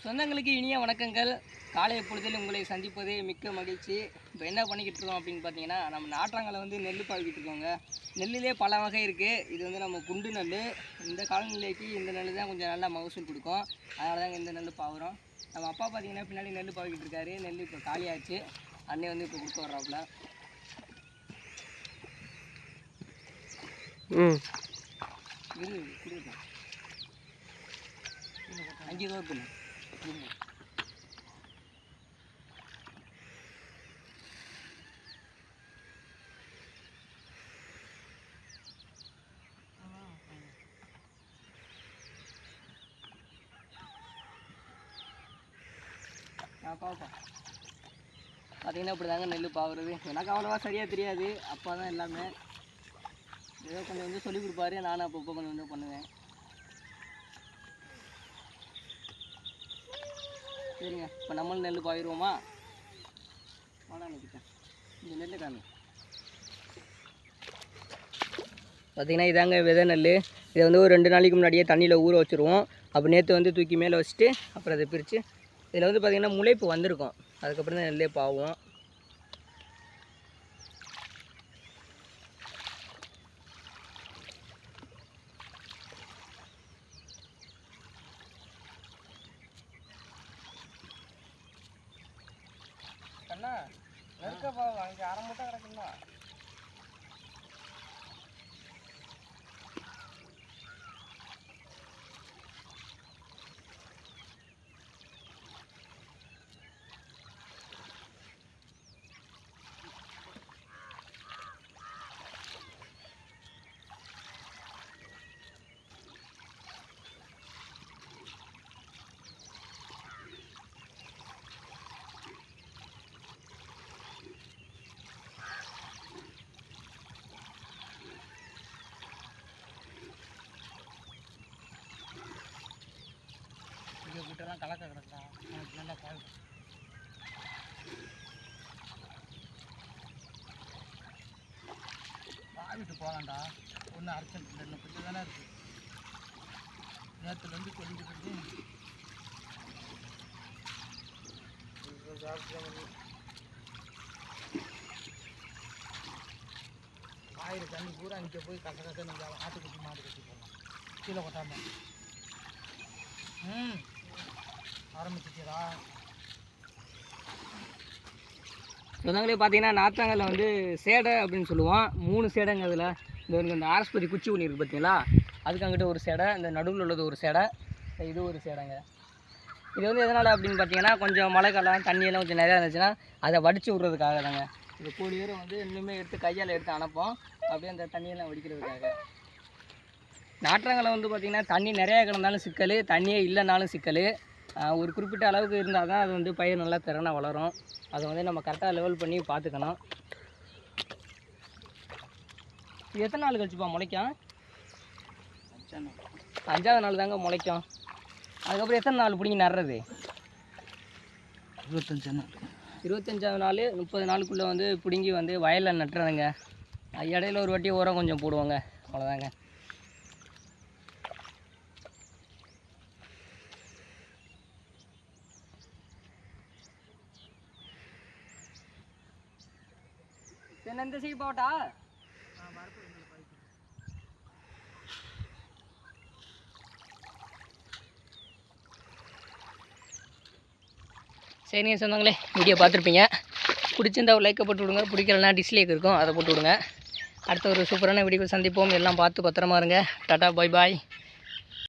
சொந்தங்களுக்கு இனிய வணக்கங்கள். காலை பொழுதில் உங்களை சந்திப்பது மிக்க மகிழ்ச்சி. இப்போ என்ன பண்ணிக்கிட்டு இருக்கோம் அப்படின்னு பார்த்தீங்கன்னா, நம்ம நாற்றாங்கலை வந்து நெல் பாவிக்கிட்டு இருக்கோங்க. நெல்லிலே பல வகை இருக்குது. இது வந்து நம்ம குண்டு நெல். இந்த காலநிலைக்கு இந்த நெல் தான் கொஞ்சம் நல்லா மகசூல் கொடுக்கும். அதனால தாங்க இந்த நெல் பாவுறோம். நம்ம அப்பா பார்த்தீங்கன்னா பின்னாடி நெல் பாவிக்கிட்டு இருக்காரு. நெல் இப்போ காலியாச்சு. அண்ணே வந்து இப்போ கொடுத்து வர்றாப்புல. இது 5 ரூபா பில்லு. பார்த்தீங்கன்னா இப்படி தாங்க நெல் பாவுறது. எனக்கு அவ்வளோவா சரியாக தெரியாது. அப்பா தான் எல்லாமே ஏதோ கொஞ்சம் கொஞ்சம் சொல்லிக் கொடுப்பாரு. நானும் அப்பப்போ கொஞ்சம் கொஞ்சம் பண்ணுவேன். சரிங்க, இப்போ நம்மளும் நெல் பாயிடுவோமா? வாடா நிற்கிட்டேன். இந்த நெல் காமி. பார்த்திங்கன்னா இதாங்க விதை நெல். இதை வந்து ஒரு 2 நாளைக்கு முன்னாடியே தண்ணியில் ஊற வச்சுருவோம். அப்போ நேற்று வந்து தூக்கி மேலே வச்சுட்டு அப்புறம் அதை பிரித்து இதில் வந்து பார்த்திங்கன்னா முளைப்பு வந்திருக்கும். அதுக்கப்புறம் தான் நெல்லே பாவும். அண்ணா நெருக்க பாவம் அங்கே அரை மூட்டை கிடக்குண்ணா. வீட்டெல்லாம் கலக்க கிடக்குறா. எனக்கு நல்லா பால் பாவிட்டு போகலாம்டா. ஒன்றும் அர்ஜென்ட் இல்லை. இன்னும் கொஞ்சம் தானே இருக்குது. நேற்றுலேருந்து சொல்லிக்கிட்டு இருக்கு. ஆயிரம் தண்ணி பூரா இங்கே போய் கச நீங்கள் ஆட்டுக்குட்டி மாடு கட்டி போடலாம். கீழே கொட்டாமல் ஆரம்பிச்சிட்டா. சொந்தங்களே பார்த்தீங்கன்னா நாற்றாங்கல்ல வந்து சேடை அப்படின்னு சொல்லுவோம். 3 சேடைங்க. அதில் இந்த ஆரஸ்பதி குச்சி ஒன்று இருக்குது பார்த்தீங்களா, அதுக்கு அங்கிட்ட ஒரு சேடை, இந்த நடுவில் உள்ளது ஒரு சேடை, இது ஒரு சேடைங்க. இது வந்து எதனால் அப்படின்னு பார்த்தீங்கன்னா, கொஞ்சம் மழை காலம் தண்ணியெல்லாம் கொஞ்சம் நிறையா இருந்துச்சுன்னா அதை வடித்து விட்றதுக்காக தாங்க. இந்த கோடி பேரும் வந்து இன்னுமே எடுத்து கையால் எடுத்து அனுப்போம். அப்படியே அந்த தண்ணியெல்லாம் வடிக்கிறதுக்காக. நாற்றாங்கலை வந்து பார்த்திங்கன்னா தண்ணி நிறையா கிடந்தாலும் சிக்கல், தண்ணியே இல்லைனாலும் சிக்கல். ஒரு குறிப்பிட்ட அளவுக்கு இருந்தால் தான் அது வந்து பயிர் நல்லா திறனாக வளரும். அதை வந்து நம்ம கரெக்டாக லெவல் பண்ணி பார்த்துக்கணும். இது எத்தனை நாள் கழிச்சுப்பா முளைக்கும்? 5ஆவது நாள் தாங்க முளைக்கும். அதுக்கப்புறம் எத்தனை நாள் பிடிங்கி நடுறது? 25 நாள். 25ஆவது நாள் 30 நாளுக்குள்ளே வந்து பிடுங்கி வந்து வயலில் நட்டுறதுங்க. இடையில ஒரு வாட்டி உரம் கொஞ்சம் போடுவோங்க, அவ்வளோதாங்க. இந்த சைடு போட்டா சரிங்க சொந்தங்களே, வீடியோ பார்த்துருப்பீங்க. பிடிச்சிருந்தா ஒரு லைக்கை போட்டு விடுங்க. பிடிக்கலனா டிஸ்லைக் இருக்கும், அதை போட்டு விடுங்க. அடுத்த ஒரு சூப்பரான வீடியோ சந்திப்போம். எல்லாம் பார்த்து பத்திரமா இருங்க. டாட்டா, பாய் பாய்.